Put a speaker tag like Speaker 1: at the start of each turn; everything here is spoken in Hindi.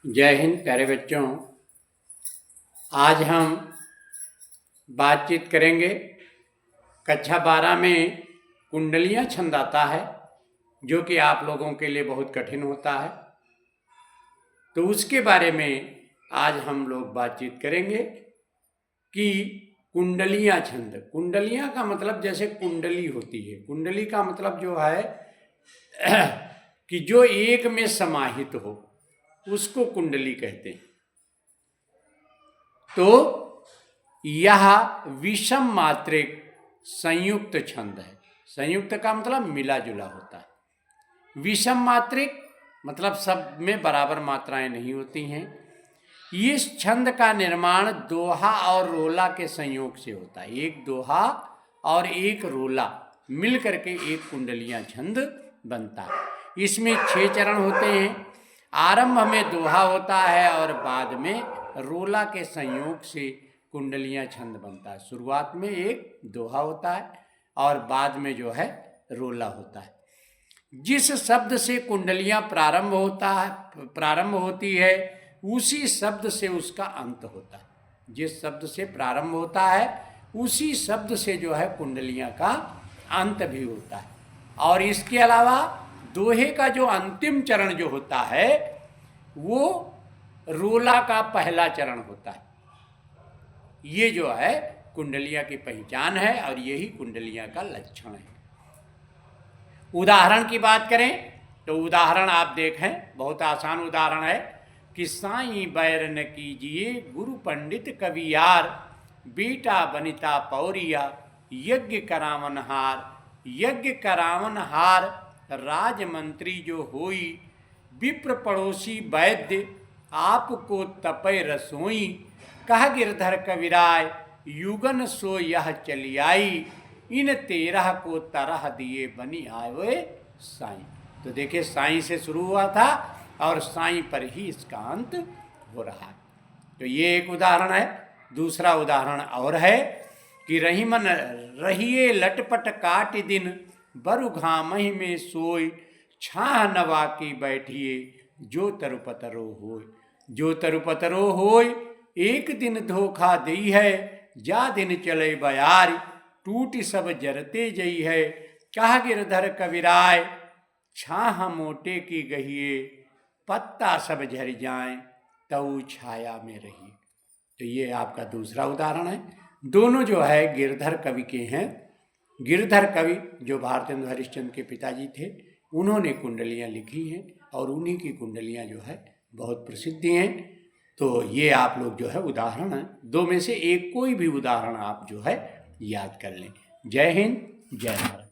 Speaker 1: जय हिंद प्यारे बच्चों। आज हम बातचीत करेंगे कक्षा 12 में कुंडलियाँ छंद आता है, जो कि आप लोगों के लिए बहुत कठिन होता है। तो उसके बारे में आज हम लोग बातचीत करेंगे कि कुंडलियाँ छंद। कुंडलियाँ का मतलब जैसे कुंडली होती है, कुंडली का मतलब जो है कि जो एक में समाहित हो उसको कुंडली कहते हैं। तो यह विषम मात्रिक संयुक्त छंद है। संयुक्त का मतलब मिला जुला होता है। विषम मात्रिक मतलब सब में बराबर मात्राएं नहीं होती हैं। इस छंद का निर्माण दोहा और रोला के संयोग से होता है। एक दोहा और एक रोला मिल करके एक कुंडलियां छंद बनता है। इसमें 6 चरण होते हैं। आरंभ में दोहा होता है और बाद में रोला के संयोग से कुंडलियां छंद बनता है। शुरुआत में एक दोहा होता है और बाद में जो है रोला होता है। जिस शब्द से कुंडलियां प्रारंभ होती है उसी शब्द से उसका अंत होता है। जिस शब्द से प्रारंभ होता है उसी शब्द से जो है कुंडलियां का अंत भी होता है। और इसके अलावा दोहे का जो अंतिम चरण जो होता है वो रोला का पहला चरण होता है। ये जो है कुंडलियां की पहचान है और यही कुंडलियां का लक्षण है। उदाहरण की बात करें तो उदाहरण आप देखें, बहुत आसान उदाहरण है कि साईं बैर न कीजिए गुरु पंडित कवियार, बेटा बनिता पौरिया यज्ञ करावन हार राजमंत्री जो होई, विप्र पड़ोसी वैद्य आपको तपय रसोई, कह गिरधर कविराय युगन सो यह चली आई, इन 13 को तरह दिए बनी आए साईं। तो देखिए साईं से शुरू हुआ था और साईं पर ही इसका अंत हो रहा है। तो ये एक उदाहरण है। दूसरा उदाहरण और है कि रहीमन रहिए लटपट काट दिन, बरु घामहि में सोई, छाह नवा की बैठिए जो तरुपतरो होय। जो तरुपतरो होय एक दिन धोखा दी है, जा दिन चले बयारी, टूटी सब जरते जई है, कह गिरधर कविराय छाह मोटे की गहिए, पत्ता सब झर जाए तऊ छाया में रहिए। तो ये आपका दूसरा उदाहरण है। दोनों जो है गिरधर कवि के हैं। गिरधर कवि जो भारतेंदु हरिश्चंद्र के पिताजी थे, उन्होंने कुंडलियाँ लिखी हैं और उन्हीं की कुंडलियाँ जो है बहुत प्रसिद्ध हैं। तो ये आप लोग जो है उदाहरण है, दो में से एक कोई भी उदाहरण आप जो है याद कर लें। जय हिंद, जय भारत।